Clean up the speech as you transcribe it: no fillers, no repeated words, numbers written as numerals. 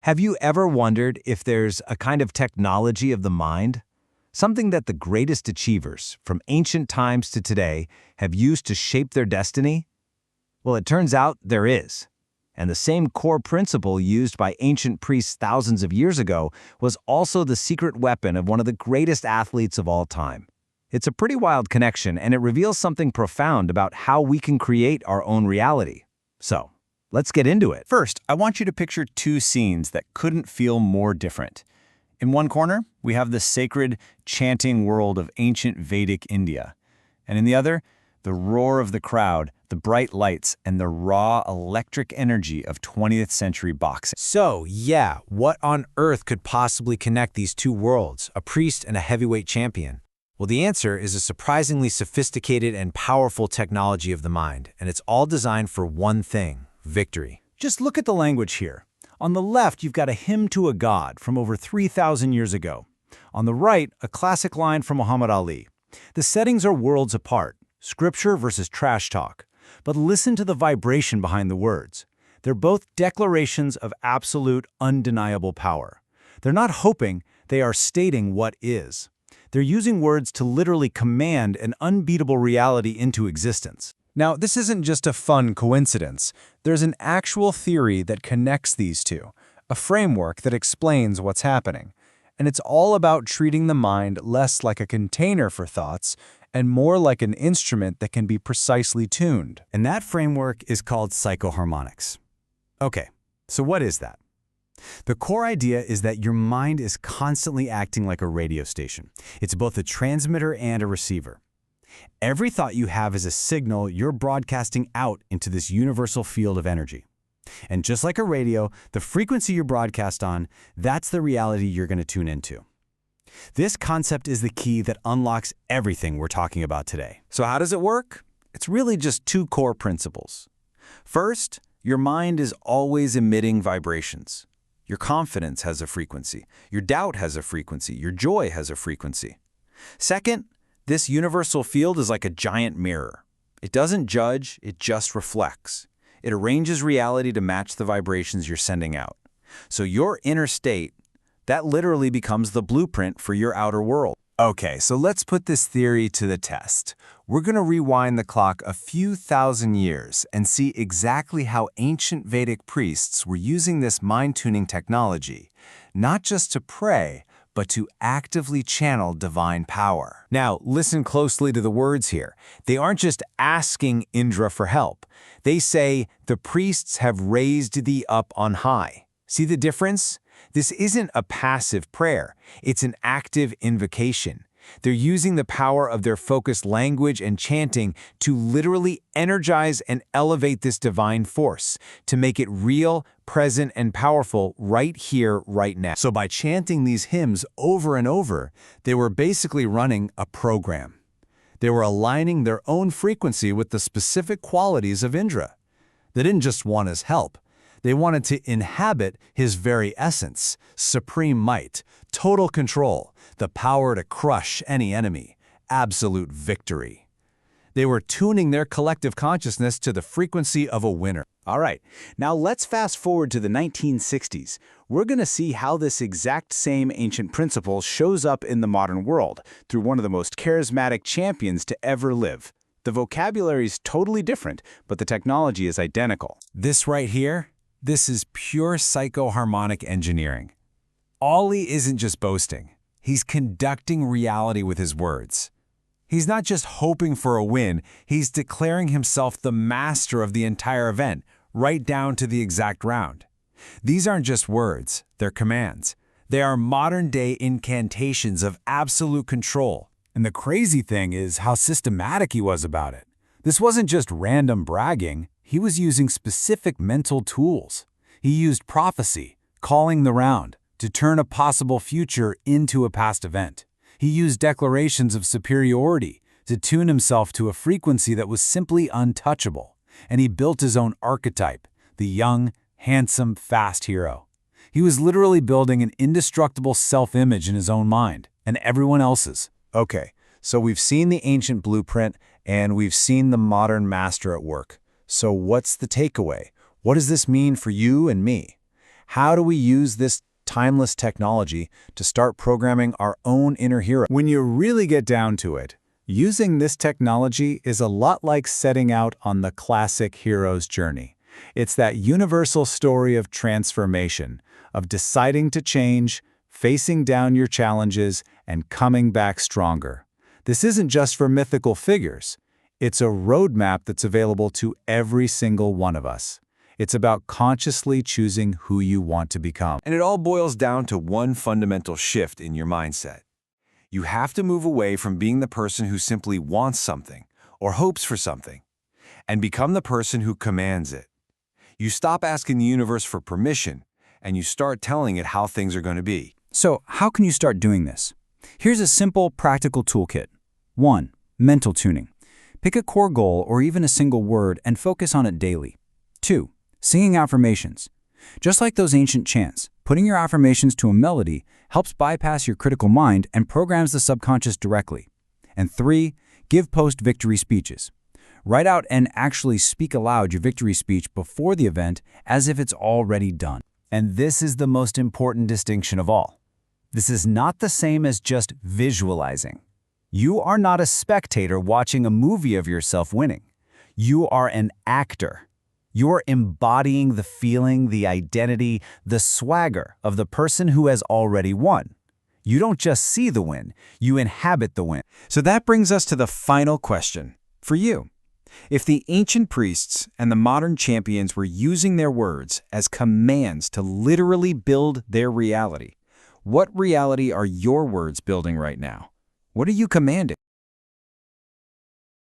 Have you ever wondered if there's a kind of technology of the mind? Something that the greatest achievers, from ancient times to today, have used to shape their destiny? Well, it turns out there is. And the same core principle used by ancient priests thousands of years ago was also the secret weapon of one of the greatest athletes of all time. It's a pretty wild connection, and it reveals something profound about how we can create our own reality. So, let's get into it. First, I want you to picture two scenes that couldn't feel more different. In one corner, we have the sacred, chanting world of ancient Vedic India. And in the other, the roar of the crowd, the bright lights, and the raw electric energy of 20th century boxing. So, yeah, what on earth could possibly connect these two worlds, a priest and a heavyweight champion? Well, the answer is a surprisingly sophisticated and powerful technology of the mind, and it's all designed for one thing: victory. Just look at the language here. On the left, you've got a hymn to a god from over 3,000 years ago. On the right, a classic line from Muhammad Ali. The settings are worlds apart, scripture versus trash talk. But listen to the vibration behind the words. They're both declarations of absolute, undeniable power. They're not hoping, they are stating what is. They're using words to literally command an unbeatable reality into existence. Now, this isn't just a fun coincidence. There's an actual theory that connects these two, a framework that explains what's happening. And it's all about treating the mind less like a container for thoughts and more like an instrument that can be precisely tuned. And that framework is called psychoharmonics. Okay, so what is that? The core idea is that your mind is constantly acting like a radio station. It's both a transmitter and a receiver. Every thought you have is a signal you're broadcasting out into this universal field of energy. And just like a radio, the frequency you broadcast on, that's the reality you're going to tune into. This concept is the key that unlocks everything we're talking about today. So how does it work? It's really just two core principles. First, your mind is always emitting vibrations. Your confidence has a frequency. Your doubt has a frequency. Your joy has a frequency. Second, this universal field is like a giant mirror. It doesn't judge, it just reflects. It arranges reality to match the vibrations you're sending out. So your inner state, that literally becomes the blueprint for your outer world. Okay, so let's put this theory to the test. We're going to rewind the clock a few thousand years and see exactly how ancient Vedic priests were using this mind-tuning technology, not just to pray, but to actively channel divine power. Now, listen closely to the words here. They aren't just asking Indra for help. They say, "The priests have raised thee up on high." See the difference? This isn't a passive prayer. It's an active invocation. They're using the power of their focused language and chanting to literally energize and elevate this divine force, to make it real, present, and powerful right here, right now. So by chanting these hymns over and over, they were basically running a program. They were aligning their own frequency with the specific qualities of Indra. They didn't just want his help. They wanted to inhabit his very essence, supreme might, total control, the power to crush any enemy, absolute victory. They were tuning their collective consciousness to the frequency of a winner. All right, now let's fast forward to the 1960s. We're going to see how this exact same ancient principle shows up in the modern world through one of the most charismatic champions to ever live. The vocabulary is totally different, but the technology is identical. This right here, this is pure psychoharmonic engineering. Ali isn't just boasting. He's conducting reality with his words. He's not just hoping for a win, he's declaring himself the master of the entire event, right down to the exact round. These aren't just words, they're commands. They are modern-day incantations of absolute control. And the crazy thing is how systematic he was about it. This wasn't just random bragging. He was using specific mental tools. He used prophecy, calling the round, to turn a possible future into a past event. He used declarations of superiority to tune himself to a frequency that was simply untouchable. And he built his own archetype, the young, handsome, fast hero. He was literally building an indestructible self-image in his own mind, and everyone else's. Okay, so we've seen the ancient blueprint, and we've seen the modern master at work. So what's the takeaway? What does this mean for you and me? How do we use this timeless technology to start programming our own inner hero? When you really get down to it, using this technology is a lot like setting out on the classic hero's journey. It's that universal story of transformation, of deciding to change, facing down your challenges, and coming back stronger. This isn't just for mythical figures. It's a roadmap that's available to every single one of us. It's about consciously choosing who you want to become. And it all boils down to one fundamental shift in your mindset. You have to move away from being the person who simply wants something or hopes for something and become the person who commands it. You stop asking the universe for permission and you start telling it how things are going to be. So, how can you start doing this? Here's a simple, practical toolkit. 1. Mental tuning. Pick a core goal or even a single word and focus on it daily. 2. Singing affirmations. Just like those ancient chants, putting your affirmations to a melody helps bypass your critical mind and programs the subconscious directly. And 3. Give post-victory speeches. Write out and actually speak aloud your victory speech before the event as if it's already done. And this is the most important distinction of all. This is not the same as just visualizing. You are not a spectator watching a movie of yourself winning. You are an actor. You're embodying the feeling, the identity, the swagger of the person who has already won. You don't just see the win, you inhabit the win. So that brings us to the final question for you. If the ancient priests and the modern champions were using their words as commands to literally build their reality, what reality are your words building right now? What are you commanding?